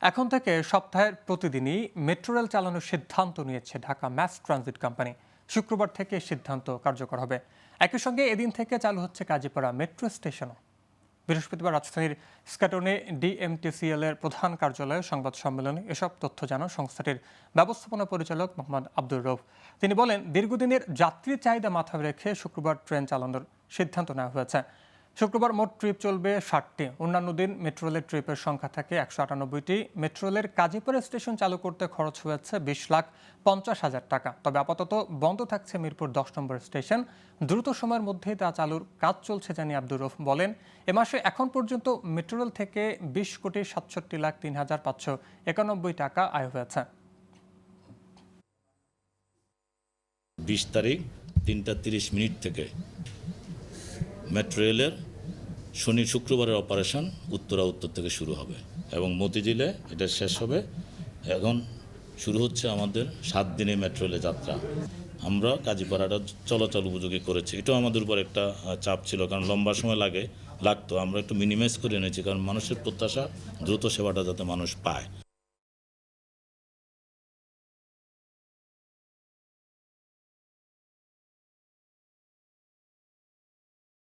এখন থেকে সপ্তাহের প্রতিদিনই মেট্রো রেল চালানোর সিদ্ধান্ত নিয়েছে ঢাকা ম্যাস ট্রানজিট কোম্পানি। শুক্রবার থেকে সিদ্ধান্ত কার্যকর হবে। একই সঙ্গে এদিন থেকে চালু হচ্ছে কাজীপাড়া মেট্রো স্টেশনও। বৃহস্পতিবার রাজধানীর স্ক্যাটনে ডিএমটিসিএল এর প্রধান কার্যালয়ে সংবাদ সম্মেলনে এসব তথ্য জানান সংস্থাটির ব্যবস্থাপনা পরিচালক মোহাম্মদ আব্দুর রউফ। তিনি বলেন, দীর্ঘদিনের যাত্রী চাহিদা মাথায় রেখে শুক্রবার ট্রেন চালানোর সিদ্ধান্ত নেওয়া হয়েছে। শুক্রবার মোট ট্রিপ চলবে 60টি। অন্যান্য দিন মেট্রো রেলের ট্রিপের সংখ্যা থাকে 198টি। মেট্রো রেলের কাজীপাড়া স্টেশন চালু করতে খরচ হয়েছে 20,50,000 টাকা। তবে আপাতত বন্ধ থাকছে মিরপুর 10 নম্বর স্টেশন। দ্রুত সময়ের মধ্যেই তা চালুর কাজ চলছে জানিয়ে আব্দুর রউফ বলেন, এ মাসে এখন পর্যন্ত মেট্রো রেল থেকে 20,67,03,591 টাকা আয় হয়েছে। 20 তারিখ 3:30 থেকে মেট্রো রেলের শনি শুক্রবারের অপারেশন উত্তর থেকে শুরু হবে এবং মতিঝিলে এটা শেষ হবে। এখন শুরু হচ্ছে আমাদের 7 দিনের মেট্রো রেলের যাত্রা। আমরা কাজীপাড়াটা চলাচল উপযোগী করেছি। এটাও আমাদের উপর একটা চাপ ছিল, কারণ লম্বা সময় লাগতো। আমরা একটু মিনিমাইজ করে এনেছি, কারণ মানুষের প্রত্যাশা দ্রুত সেবাটা যাতে মানুষ পায়।